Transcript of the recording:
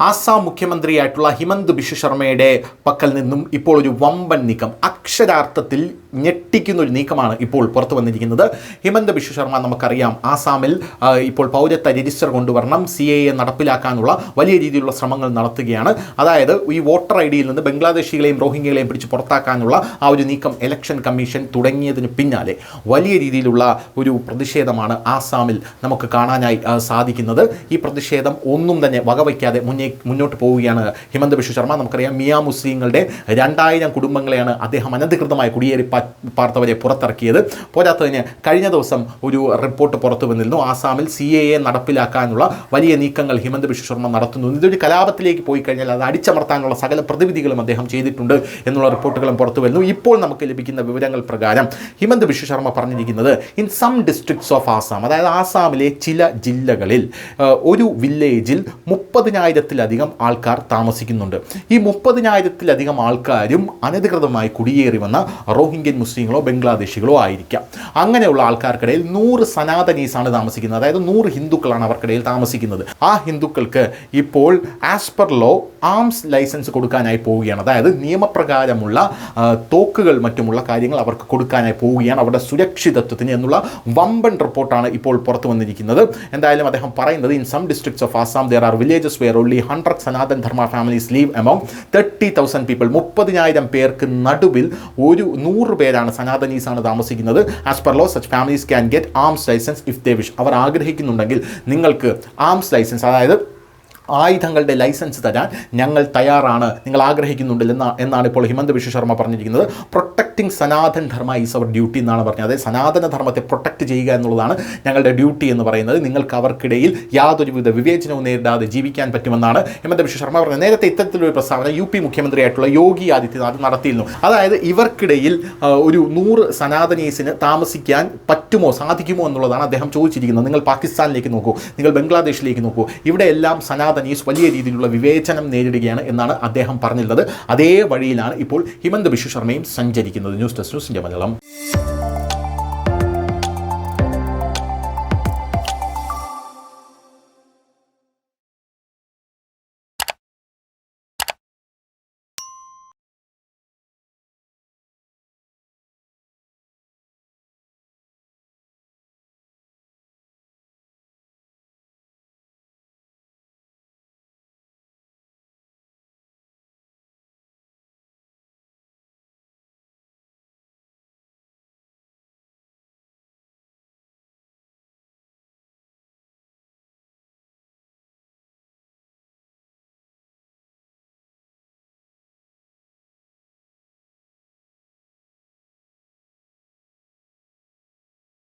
ആസാം മുഖ്യമന്ത്രിയായിട്ടുള്ള ഹിമന്ത് ബിശ്വ ശർമ്മയുടെ പക്കൽ നിന്നും ഇപ്പോൾ ഒരു വമ്പൻ നീക്കം, അക്ഷരാർത്ഥത്തിൽ ഞെട്ടിക്കുന്ന ഒരു നീക്കമാണ് ഇപ്പോൾ പുറത്തു വന്നിരിക്കുന്നത്. ഹിമന്ത് ബിശ്വ ശർമ്മ നമുക്കറിയാം, ആസാമിൽ ഇപ്പോൾ പൗരത്വ രജിസ്റ്റർ കൊണ്ടുവരണം, CAA നടപ്പിലാക്കാനുള്ള വലിയ രീതിയിലുള്ള ശ്രമങ്ങൾ നടത്തുകയാണ്. അതായത് ഈ വോട്ടർ ID-യിൽ നിന്ന് ബംഗ്ലാദേശികളെയും റോഹിംഗ്യകളെയും പിടിച്ച് പുറത്താക്കാനുള്ള ആ ഒരു നീക്കം ഇലക്ഷൻ കമ്മീഷൻ തുടങ്ങിയതിന് പിന്നാലെ വലിയ രീതിയിലുള്ള ഒരു പ്രതിഷേധമാണ് ആസാമിൽ നമുക്ക് കാണാനായി സാധിക്കുന്നത്. ഈ പ്രതിഷേധം ഒന്നും തന്നെ വകവയ്ക്കാതെ മുന്നോട്ട് പോവുകയാണ് ഹിമന്ത് ബിശ്വ ശർമ്മ. നമുക്കറിയാം, മിയാ മുസ്ലിങ്ങളുടെ 2000 കുടുംബങ്ങളെയാണ് അദ്ദേഹം അനധികൃതമായി കുടിയേറി പാർത്തവരെ പുറത്തിറക്കിയത്. പോരാത്തതിന് കഴിഞ്ഞ ദിവസം ഒരു റിപ്പോർട്ട് പുറത്തു വന്നിരുന്നു, ആസാമിൽ CAA നടപ്പിലാക്കാനുള്ള വലിയ നീക്കങ്ങൾ ഹിമന്ത് ബിശ്വ ശർമ്മ നടത്തുന്നു. ഇതൊരു കലാപത്തിലേക്ക് പോയി കഴിഞ്ഞാൽ അത് അടിച്ചമർത്താനുള്ള സകല പ്രതിവിധികളും അദ്ദേഹം ചെയ്തിട്ടുണ്ട് എന്നുള്ള റിപ്പോർട്ടുകളും പുറത്തു വരുന്നു. ഇപ്പോൾ നമുക്ക് ലഭിക്കുന്ന വിവരങ്ങൾ പ്രകാരം ഹിമന്ത് ബിശ്വ ശർമ്മ പറഞ്ഞിരിക്കുന്നത്, in some districts of Assam, അതായത് ആസാമിലെ ചില ജില്ലകളിൽ ഒരു വില്ലേജിൽ 30,000-ത്തിലധികം ആൾക്കാർ താമസിക്കുന്നുണ്ട്. ഈ 30,000-ത്തിലധികം ആൾക്കാരും അനധികൃതമായി കുടിയേറി വന്ന റോഹിംഗ്യൻ മുസ്ലിങ്ങളോ ബംഗ്ലാദേശികളോ ആയിരിക്കാം. അങ്ങനെയുള്ള ആൾക്കാർക്കിടയിൽ 100 സനാതനീസാണ് താമസിക്കുന്നത്. അതായത് 100 ഹിന്ദുക്കളാണ് അവർക്കിടയിൽ താമസിക്കുന്നത്. ആ ഹിന്ദുക്കൾക്ക് ഇപ്പോൾ as per law arms licence കൊടുക്കാനായി പോവുകയാണ്. അതായത് നിയമപ്രകാരമുള്ള തോക്കുകൾ മറ്റുമുള്ള കാര്യങ്ങൾ അവർക്ക് കൊടുക്കാനായി പോവുകയാണ്, അവരുടെ സുരക്ഷിതത്വത്തിന് എന്നുള്ള വമ്പൻ റിപ്പോർട്ടാണ് ഇപ്പോൾ പുറത്തു വന്നിരിക്കുന്നത്. എന്തായാലും അദ്ദേഹം പറയുന്നത്, in some districts of Assam there are villages where only 100 Sanatan Dharma families live among 30,000 people. 30,000 പേർക്ക് നടുവിൽ ഒരു 100 പേരാണ് സനാതനീസാണ് താമസിക്കുന്നത്. As per law such families can get arms licence if they wish. അവർ ആഗ്രഹിക്കുന്നുണ്ടെങ്കിൽ നിങ്ങൾക്ക് ആംസ് ലൈസൻസ്, അതായത് ആയുധങ്ങളുടെ ലൈസൻസ് തരാൻ ഞങ്ങൾ തയ്യാറാണ്, നിങ്ങൾ ആഗ്രഹിക്കുന്നുണ്ടല്ലോ എന്നാണ് ഇപ്പോൾ ഹിമന്ത് ബിശ്വ ശർമ്മ പറഞ്ഞിരിക്കുന്നത്. Protecting Sanatan Dharma is our duty എന്നാണ് പറഞ്ഞത്. അതായത് സനാതന ധർമ്മത്തെ പ്രൊട്ടക്റ്റ് ചെയ്യുക എന്നുള്ളതാണ് ഞങ്ങളുടെ ഡ്യൂട്ടി എന്ന് പറയുന്നത്. നിങ്ങൾക്ക് അവർക്കിടയിൽ യാതൊരുവിധ വിവേചനവും നേരിടാതെ ജീവിക്കാൻ പറ്റുമെന്നാണ് ഹിമന്ത് ബിശ്വ ശർമ്മ പറഞ്ഞത്. നേരത്തെ ഇത്തരത്തിലൊരു പ്രസ്താവന UP മുഖ്യമന്ത്രിയായിട്ടുള്ള യോഗി ആദിത്യനാഥ് നടത്തിയിരുന്നു. അതായത് ഇവർക്കിടയിൽ ഒരു 100 സനാതനീസിന് താമസിക്കാൻ പറ്റുമോ, സാധിക്കുമോ എന്നുള്ളതാണ് അദ്ദേഹം ചോദിച്ചിരിക്കുന്നത്. നിങ്ങൾ പാകിസ്ഥാനിലേക്ക് നോക്കൂ, നിങ്ങൾ ബംഗ്ലാദേശിലേക്ക് നോക്കൂ, ഇവിടെയെല്ലാം സനാതനീസ് വലിയ രീതിയിലുള്ള വിവേചനം നേരിടുകയാണ് എന്നാണ് അദ്ദേഹം പറഞ്ഞിരുന്നത്. അതേ വഴിയിലാണ് ഇപ്പോൾ ഹിമന്ത് ബിശ്വ ശർമ്മയും സഞ്ചരിക്കുന്നത്. News desk, news India Malayalam.